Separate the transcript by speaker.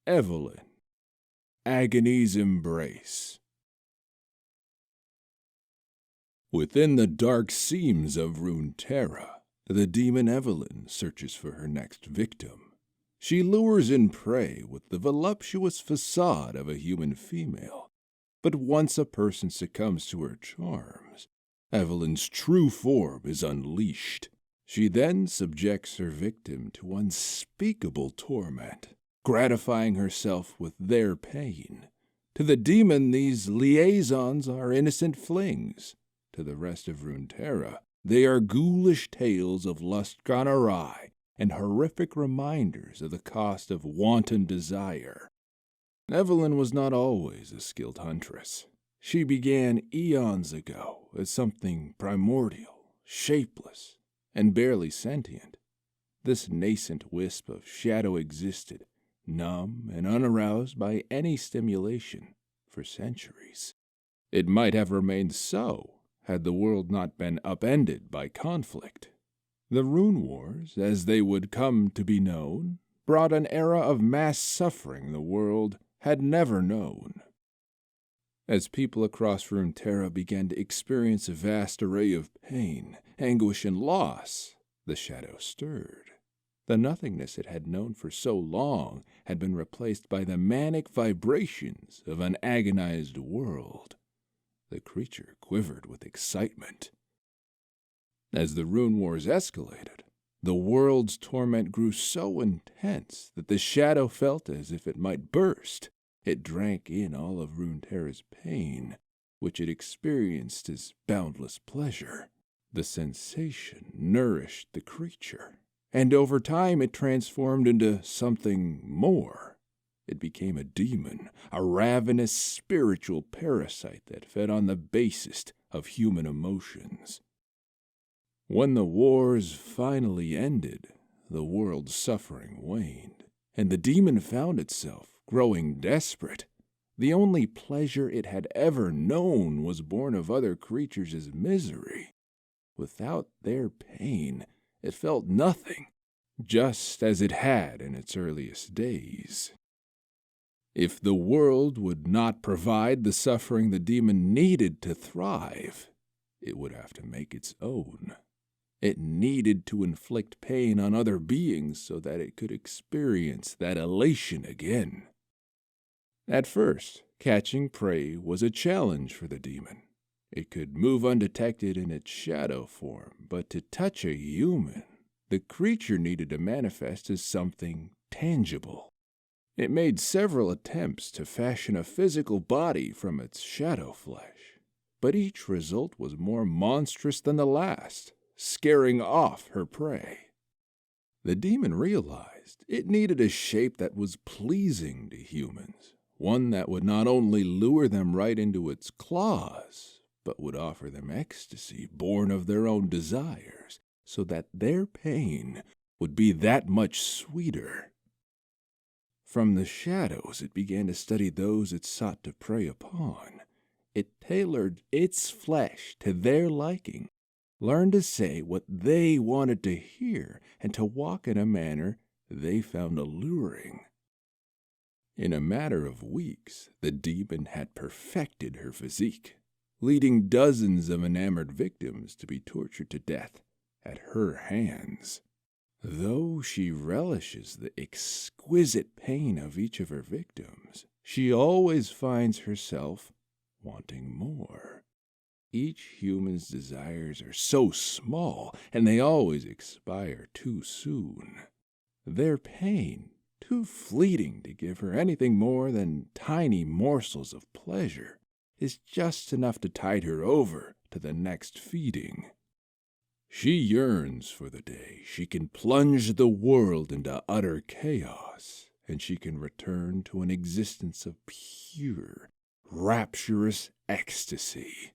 Speaker 1: Evelynn, Agony's Embrace. Within the dark seams of Runeterra, the demon Evelynn searches for her next victim. She lures in prey with the voluptuous facade of a human female, but once a person succumbs to her charms, Evelynn's true form is unleashed. She then subjects her victim to unspeakable torment, gratifying herself with their pain. To the demon, these liaisons are innocent flings. To the rest of Runeterra, they are ghoulish tales of lust gone awry and horrific reminders of the cost of wanton desire. Evelynn was not always a skilled huntress. She began eons ago as something primordial, shapeless, and barely sentient. This nascent wisp of shadow existed, numb and unaroused by any stimulation, for centuries. It might have remained so had the world not been upended by conflict. The Rune Wars, as they would come to be known, brought an era of mass suffering the world had never known. As people across Runeterra began to experience a vast array of pain, anguish, and loss, the shadow stirred. The nothingness it had known for so long had been replaced by the manic vibrations of an agonized world. The creature quivered with excitement. As the Rune Wars escalated, the world's torment grew so intense that the shadow felt as if it might burst. It drank in all of Runeterra's pain, which it experienced as boundless pleasure. The sensation nourished the creature, and over time it transformed into something more. It became a demon, a ravenous spiritual parasite that fed on the basest of human emotions. When the wars finally ended, the world's suffering waned, and the demon found itself growing desperate. The only pleasure it had ever known was born of other creatures' misery. Without their pain, it felt nothing, just as it had in its earliest days. If the world would not provide the suffering the demon needed to thrive, it would have to make its own. It needed to inflict pain on other beings so that it could experience that elation again. At first, catching prey was a challenge for the demon. It could move undetected in its shadow form, but to touch a human, the creature needed to manifest as something tangible. It made several attempts to fashion a physical body from its shadow flesh, but each result was more monstrous than the last, scaring off her prey. The demon realized it needed a shape that was pleasing to humans, one that would not only lure them right into its claws, but would offer them ecstasy born of their own desires, so that their pain would be that much sweeter. From the shadows it began to study those it sought to prey upon. It tailored its flesh to their liking, learned to say what they wanted to hear, and to walk in a manner they found alluring. In a matter of weeks, the demon had perfected her physique, leading dozens of enamored victims to be tortured to death at her hands. Though she relishes the exquisite pain of each of her victims, she always finds herself wanting more. Each human's desires are so small, and they always expire too soon. Their pain, too fleeting to give her anything more than tiny morsels of pleasure, is just enough to tide her over to the next feeding. She yearns for the day she can plunge the world into utter chaos, and she can return to an existence of pure, rapturous ecstasy.